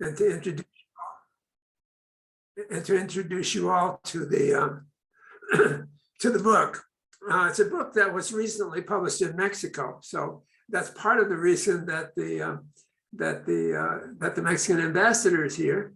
and to introduce you all to the to the book. It's a book that was recently published in Mexico, so that's part of the reason that the Mexican ambassador is here.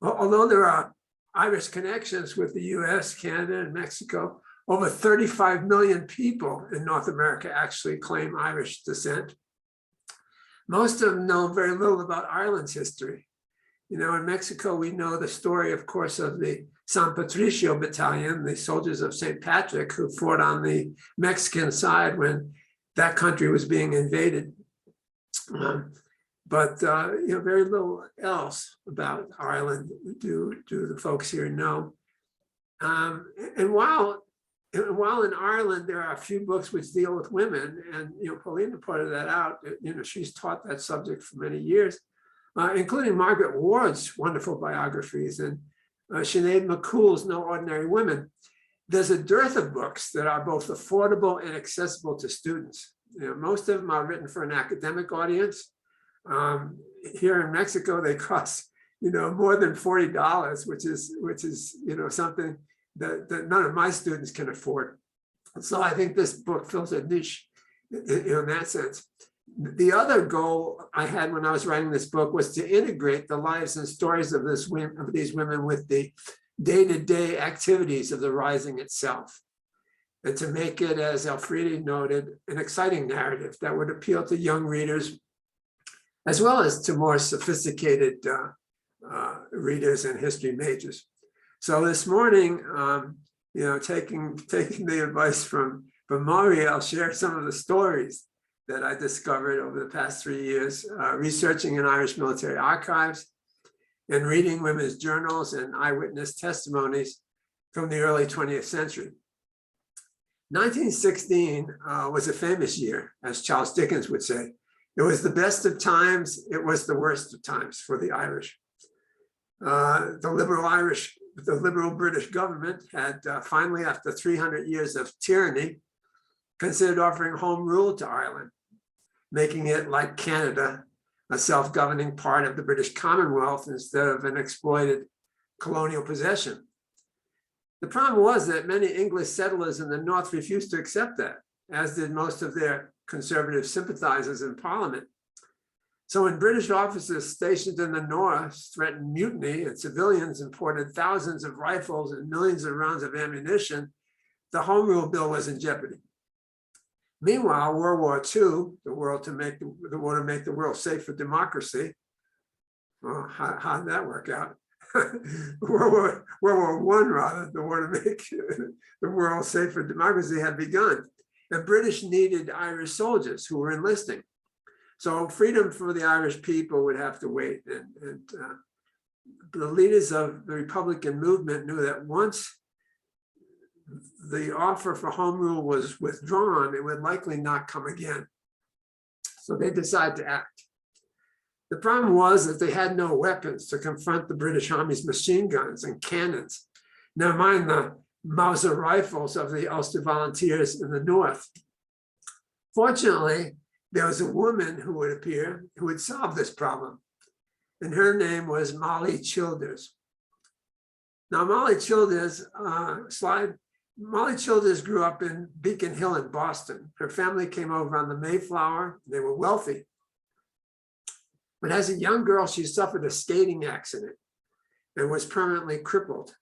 Although there are Irish connections with the US, Canada, and Mexico, over 35 million people in North America actually claim Irish descent. Most of them know very little about Ireland's history. You know, in Mexico, we know the story, of course, of the San Patricio Battalion, the soldiers of St. Patrick, who fought on the Mexican side when that country was being invaded. But you know, very little else about Ireland do the folks here know. And while in Ireland there are a few books which deal with women, and you know, Paulina pointed that out. You know, she's taught that subject for many years, including Margaret Ward's wonderful biographies and Sinead McCool's No Ordinary Women. There's a dearth of books that are both affordable and accessible to students. You know, most of them are written for an academic audience. Here in Mexico, they cost, you know, more than $40, which is you know, something that none of my students can afford. So I think this book fills a niche in that sense. The other goal I had when I was writing this book was to integrate the lives and stories of these women with the day-to-day activities of the Rising itself, and to make it, as Elfriede noted, an exciting narrative that would appeal to young readers, as well as to more sophisticated readers and history majors. So this morning, you know, taking the advice from Maury, I'll share some of the stories that I discovered over the past 3 years, researching in Irish military archives and reading women's journals and eyewitness testimonies from the early 20th century. 1916 was a famous year, as Charles Dickens would say. It was the best of times, it was the worst of times for the Irish. The liberal British government had finally, after 300 years of tyranny, considered offering home rule to Ireland, making it, like Canada, a self-governing part of the British Commonwealth instead of an exploited colonial possession. The problem was that many English settlers in the North refused to accept that, as did most of their conservative sympathizers in Parliament. So when British officers stationed in the North threatened mutiny and civilians imported thousands of rifles and millions of rounds of ammunition, the Home Rule Bill was in jeopardy. Meanwhile, World War II, the war to make the world safe for democracy, well, how did that work out? World War I, rather, the war to make the world safe for democracy had begun. The British needed Irish soldiers who were enlisting. So freedom for the Irish people would have to wait. And the leaders of the Republican movement knew that once the offer for home rule was withdrawn, it would likely not come again. So they decided to act. The problem was that they had no weapons to confront the British Army's machine guns and cannons, never mind the Mauser rifles of the Ulster Volunteers in the North. Fortunately, there was a woman who would appear who would solve this problem, and her name was Molly Childers. Now, Molly Childers grew up in Beacon Hill in Boston. Her family came over on the Mayflower. They were wealthy. But as a young girl, she suffered a skating accident and was permanently crippled.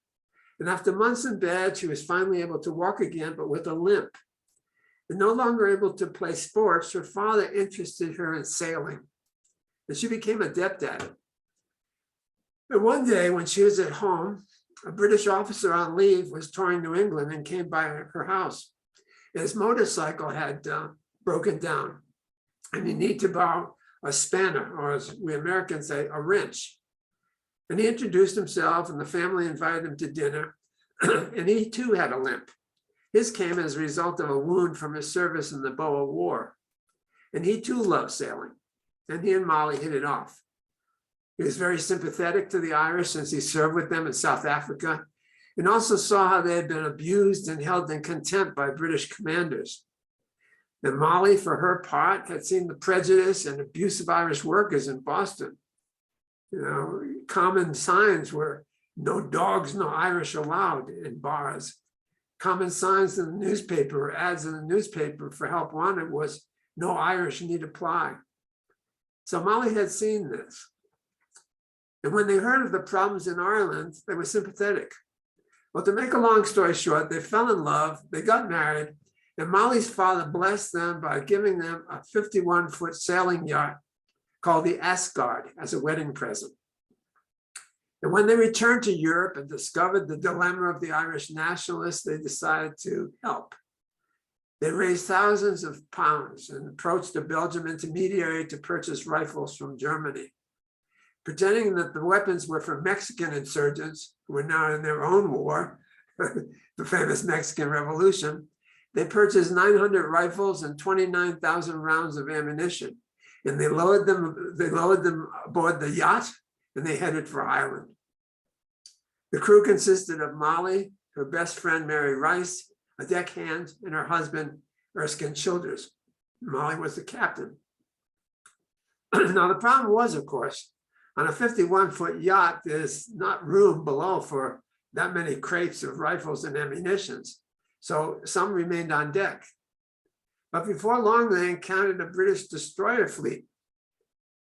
And after months in bed, she was finally able to walk again, but with a limp. And no longer able to play sports, her father interested her in sailing, and she became adept at it. And one day when she was at home, a British officer on leave was touring New England and came by her house. His motorcycle had broken down, and he needed to borrow a spanner, or as we Americans say, a wrench. And he introduced himself, and the family invited him to dinner, and he too had a limp. His came as a result of a wound from his service in the Boer War. And he too loved sailing, and he and Molly hit it off. He was very sympathetic to the Irish since he served with them in South Africa, and also saw how they had been abused and held in contempt by British commanders. And Molly, for her part, had seen the prejudice and abuse of Irish workers in Boston. You know, common signs were no dogs, no Irish allowed in bars. Common signs in the newspaper, or ads in the newspaper for help wanted was no Irish need apply. So Molly had seen this. And when they heard of the problems in Ireland, they were sympathetic. Well, to make a long story short, they fell in love, they got married, and Molly's father blessed them by giving them a 51-foot sailing yacht called the Asgard as a wedding present. And when they returned to Europe and discovered the dilemma of the Irish nationalists, they decided to help. They raised thousands of pounds and approached a Belgian intermediary to purchase rifles from Germany. Pretending that the weapons were for Mexican insurgents who were now in their own war, the famous Mexican Revolution, they purchased 900 rifles and 29,000 rounds of ammunition. And they lowered them aboard the yacht, and they headed for Ireland. The crew consisted of Molly, her best friend Mary Rice, a deckhand, and her husband Erskine Childers. Molly was the captain. Now the problem was, of course, on a 51-foot yacht, there's not room below for that many crates of rifles and ammunitions. So some remained on deck. But before long, they encountered a British destroyer fleet.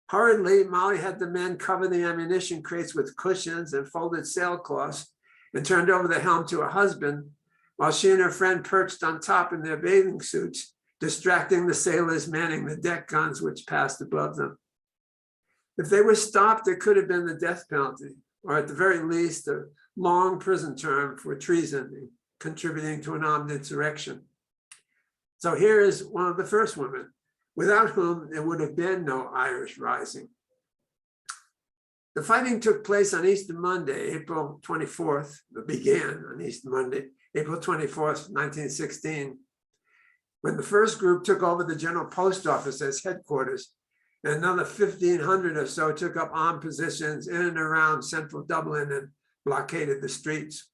Hurriedly, Molly had the men cover the ammunition crates with cushions and folded sailcloths and turned over the helm to her husband, while she and her friend perched on top in their bathing suits, distracting the sailors manning the deck guns which passed above them. If they were stopped, it could have been the death penalty, or at the very least, a long prison term for treason, contributing to an armed insurrection. So here is one of the first women, without whom there would have been no Irish rising. The fighting took place on Easter Monday, April 24th, it began on Easter Monday, April 24th, 1916, when the first group took over the General Post Office as headquarters, and another 1,500 or so took up armed positions in and around central Dublin and blockaded the streets.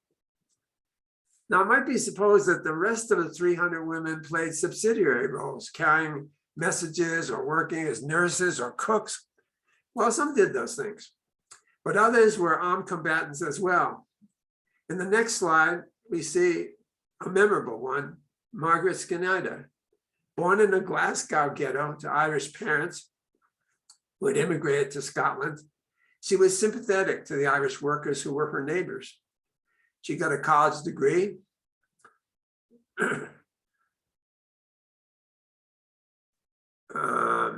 Now, it might be supposed that the rest of the 300 women played subsidiary roles, carrying messages or working as nurses or cooks. Well, some did those things, but others were armed combatants as well. In the next slide, we see a memorable one, Margaret Schneider. Born in a Glasgow ghetto to Irish parents who had immigrated to Scotland, she was sympathetic to the Irish workers who were her neighbors. She got a college degree.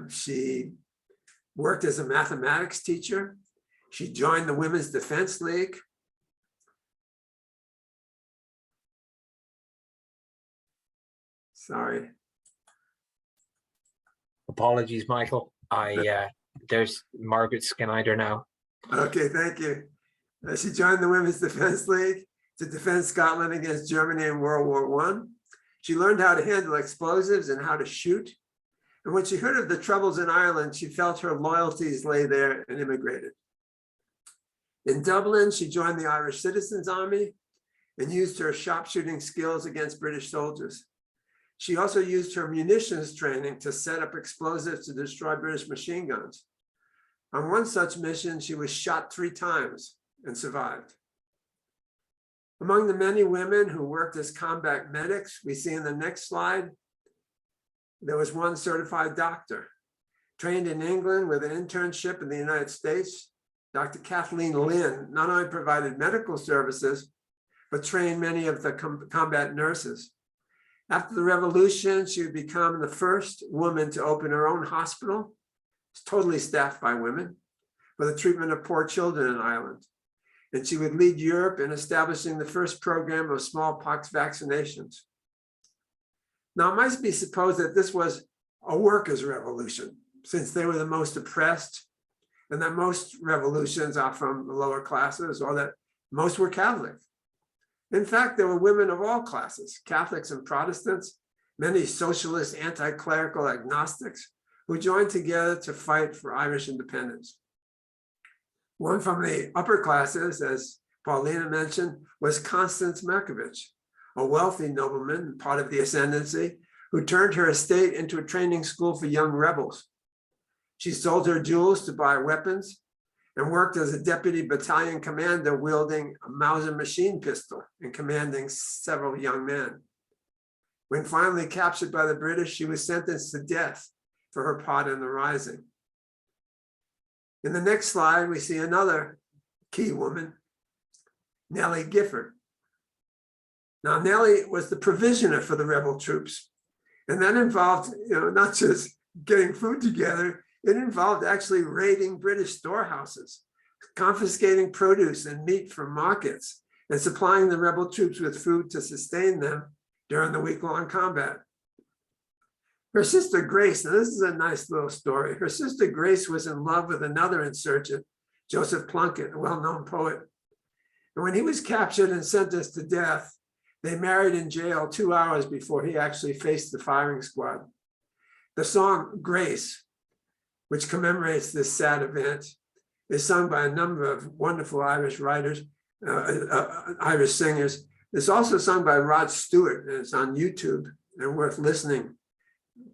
She worked as a mathematics teacher. She joined the Women's Defense League. Sorry. Apologies, Michael. There's Margaret Schneider now. Okay, thank you. She joined the Women's Defense League to defend Scotland against Germany in World War I. She learned how to handle explosives and how to shoot. And when she heard of the troubles in Ireland, she felt her loyalties lay there and immigrated. In Dublin, she joined the Irish Citizens Army and used her sharpshooting skills against British soldiers. She also used her munitions training to set up explosives to destroy British machine guns. On one such mission, she was shot 3 times and survived. Among the many women who worked as combat medics, we see in the next slide, there was one certified doctor, trained in England with an internship in the United States. Dr. Kathleen Lynn not only provided medical services, but trained many of the combat nurses. After the revolution, she would become the first woman to open her own hospital. It's totally staffed by women for the treatment of poor children in Ireland. And she would lead Europe in establishing the first program of smallpox vaccinations. Now, it might be supposed that this was a workers' revolution, since they were the most oppressed, and that most revolutions are from the lower classes, or that most were Catholic. In fact, there were women of all classes, Catholics and Protestants, many socialist, anti-clerical agnostics, who joined together to fight for Irish independence. One from the upper classes, as Paulina mentioned, was Constance Makovich, a wealthy nobleman, part of the ascendancy, who turned her estate into a training school for young rebels. She sold her jewels to buy weapons and worked as a deputy battalion commander wielding a Mauser machine pistol and commanding several young men. When finally captured by the British, she was sentenced to death for her part in the rising. In the next slide, we see another key woman, Nellie Gifford. Now, Nellie was the provisioner for the rebel troops, and that involved, not just getting food together, it involved actually raiding British storehouses, confiscating produce and meat from markets, and supplying the rebel troops with food to sustain them during the week-long combat. Her sister Grace, now this is a nice little story. Her sister Grace was in love with another insurgent, Joseph Plunkett, a well-known poet. And when he was captured and sentenced to death, they married in jail 2 hours before he actually faced the firing squad. The song Grace, which commemorates this sad event, is sung by a number of wonderful Irish writers, Irish singers. It's also sung by Rod Stewart, and it's on YouTube and worth listening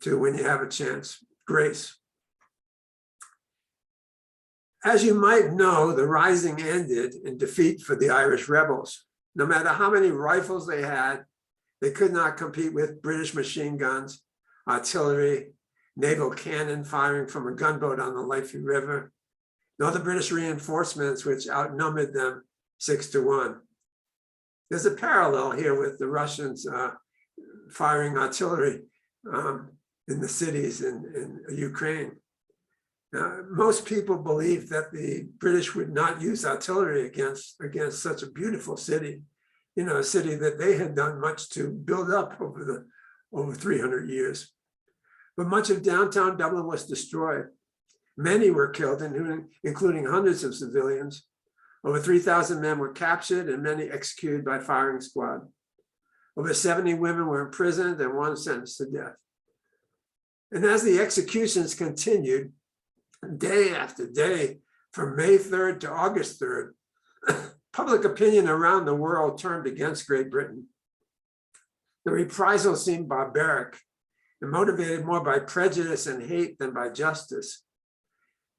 to when you have a chance. Grace. As you might know, the rising ended in defeat for the Irish rebels. No matter how many rifles they had, they could not compete with British machine guns, artillery, naval cannon firing from a gunboat on the Liffey River, nor the British reinforcements, which outnumbered them 6-1. There's a parallel here with the Russians firing artillery in the cities in Ukraine. Most people believed that the British would not use artillery against such a beautiful city, a city that they had done much to build up over 300 years. But much of downtown Dublin was destroyed. Many were killed, including hundreds of civilians. Over 3,000 men were captured and many executed by firing squad. Over 70 women were imprisoned and one sentenced to death. And as the executions continued, day after day, from May 3rd to August 3rd, public opinion around the world turned against Great Britain. The reprisals seemed barbaric and motivated more by prejudice and hate than by justice.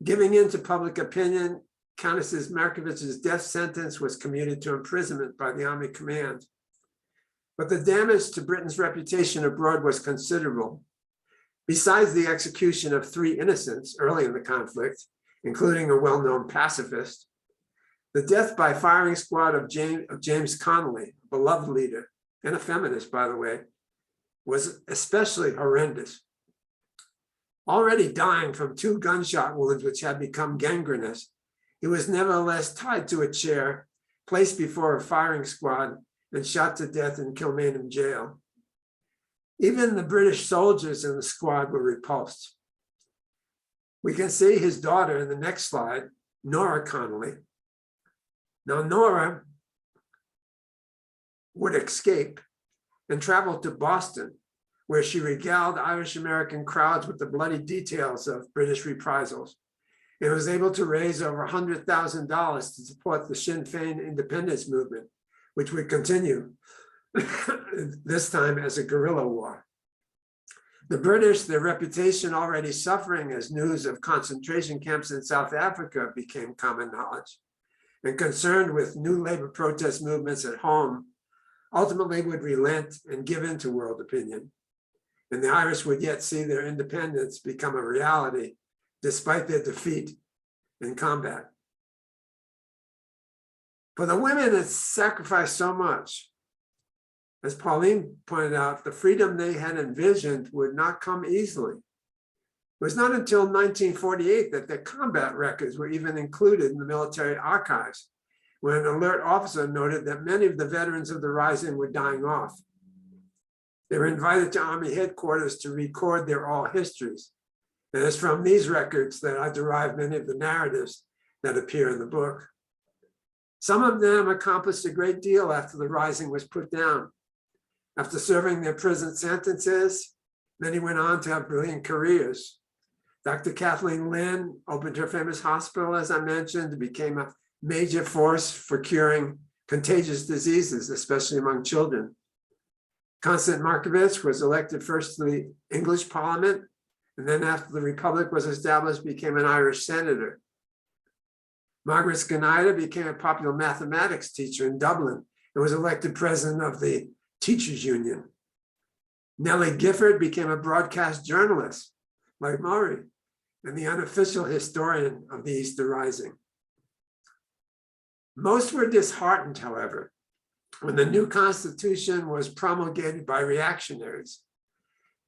Giving in to public opinion, Constance Makovich's death sentence was commuted to imprisonment by the Army Command. But the damage to Britain's reputation abroad was considerable. Besides the execution of 3 innocents early in the conflict, including a well-known pacifist, the death by firing squad of James Connolly, a beloved leader, and a feminist, by the way, was especially horrendous. Already dying from 2 gunshot wounds which had become gangrenous, he was nevertheless tied to a chair, placed before a firing squad, and shot to death in Kilmainham jail. Even the British soldiers in the squad were repulsed. We can see his daughter in the next slide, Norah Connolly. Now, Norah would escape and travel to Boston, where she regaled Irish-American crowds with the bloody details of British reprisals, and was able to raise over $100,000 to support the Sinn Féin independence movement, which would continue, this time as a guerrilla war. The British, their reputation already suffering as news of concentration camps in South Africa became common knowledge, and concerned with new labor protest movements at home, ultimately would relent and give in to world opinion. And the Irish would yet see their independence become a reality despite their defeat in combat. For the women that sacrificed so much, as Pauline pointed out, the freedom they had envisioned would not come easily. It was not until 1948 that their combat records were even included in the military archives, when an alert officer noted that many of the veterans of the Rising were dying off. They were invited to Army headquarters to record their oral histories. And it's from these records that I derive many of the narratives that appear in the book. Some of them accomplished a great deal after the Rising was put down. After serving their prison sentences, many went on to have brilliant careers. Dr. Kathleen Lynn opened her famous hospital, as I mentioned, became a major force for curing contagious diseases, especially among children. Constance Makovich was elected first to the English Parliament, and then after the Republic was established, became an Irish senator. Margaret Schneider became a popular mathematics teacher in Dublin and was elected president of the Teachers Union. Nellie Gifford became a broadcast journalist, like Maury, and the unofficial historian of the Easter Rising. Most were disheartened, however, when the new Constitution was promulgated by reactionaries.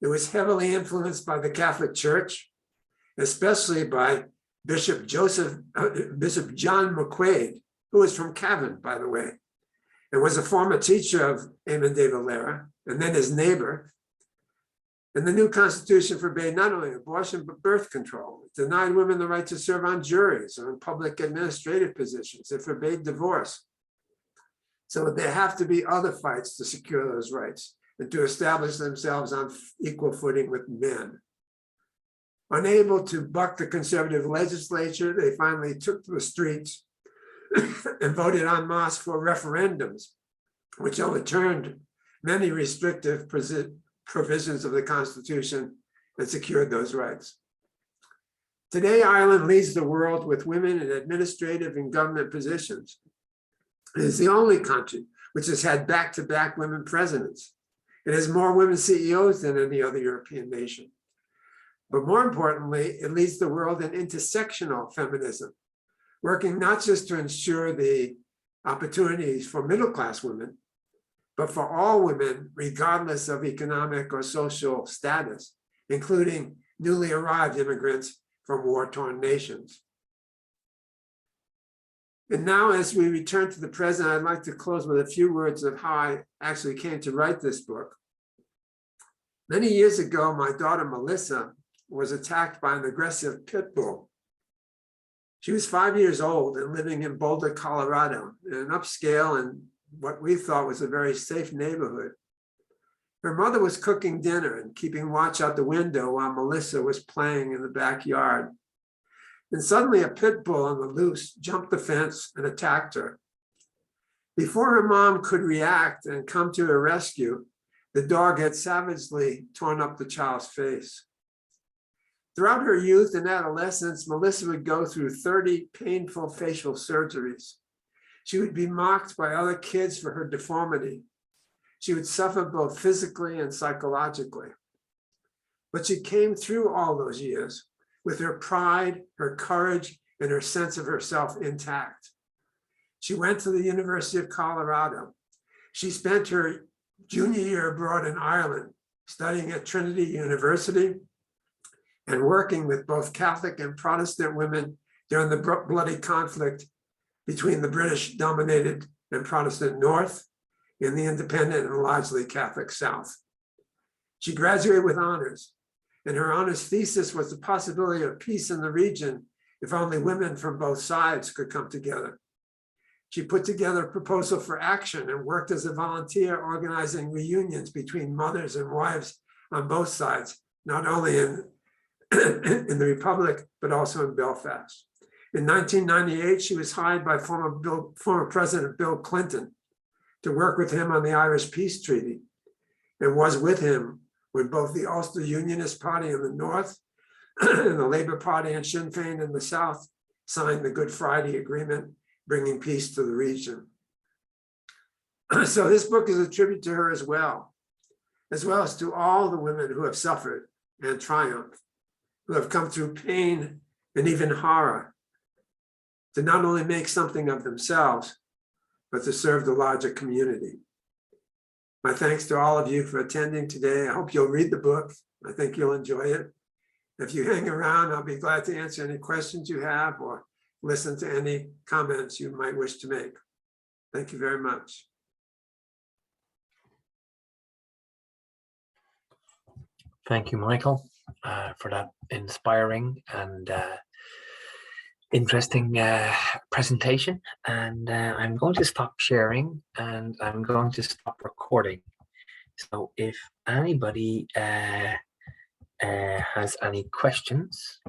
It was heavily influenced by the Catholic Church, especially by Bishop John McQuaid, who was from Cavan, by the way, and was a former teacher of Eamon de Valera, and then his neighbor. And the new Constitution forbade not only abortion, but birth control. It denied women the right to serve on juries or in public administrative positions. It forbade divorce. So there have to be other fights to secure those rights and to establish themselves on equal footing with men. Unable to buck the conservative legislature, they finally took to the streets and voted en masse for referendums, which overturned many restrictive provisions of the Constitution and secured those rights. Today, Ireland leads the world with women in administrative and government positions. It is the only country which has had back-to-back women presidents. It has more women CEOs than any other European nation. But more importantly, it leads the world in intersectional feminism, working not just to ensure the opportunities for middle-class women, but for all women, regardless of economic or social status, including newly arrived immigrants from war-torn nations. And now, as we return to the present, I'd like to close with a few words of how I actually came to write this book. Many years ago, my daughter Melissa was attacked by an aggressive pit bull. She was 5 years old and living in Boulder, Colorado, in an upscale and what we thought was a very safe neighborhood. Her mother was cooking dinner and keeping watch out the window while Melissa was playing in the backyard. And suddenly a pit bull on the loose jumped the fence and attacked her. Before her mom could react and come to her rescue, the dog had savagely torn up the child's face. Throughout her youth and adolescence, Melissa would go through 30 painful facial surgeries. She would be mocked by other kids for her deformity. She would suffer both physically and psychologically. But she came through all those years with her pride, her courage, and her sense of herself intact. She went to the University of Colorado. She spent her junior year abroad in Ireland, studying at Trinity University and working with both Catholic and Protestant women during the bloody conflict between the British-dominated and Protestant North and the independent and largely Catholic South. She graduated with honors, and her honors thesis was the possibility of peace in the region if only women from both sides could come together. She put together a proposal for action and worked as a volunteer organizing reunions between mothers and wives on both sides, not only in the Republic, but also in Belfast. In 1998, she was hired by former President Bill Clinton to work with him on the Irish Peace Treaty, and was with him when both the Ulster Unionist Party in the North and the Labour Party and Sinn Féin in the South signed the Good Friday Agreement, bringing peace to the region. So this book is a tribute to her as well as to all the women who have suffered and triumphed, who have come through pain and even horror, to not only make something of themselves, but to serve the larger community. My thanks to all of you for attending today. I hope you'll read the book. I think you'll enjoy it. If you hang around, I'll be glad to answer any questions you have or listen to any comments you might wish to make. Thank you very much. Thank you, Michael, for that inspiring and interesting presentation. And I'm going to stop sharing and I'm going to stop recording. So if anybody has any questions,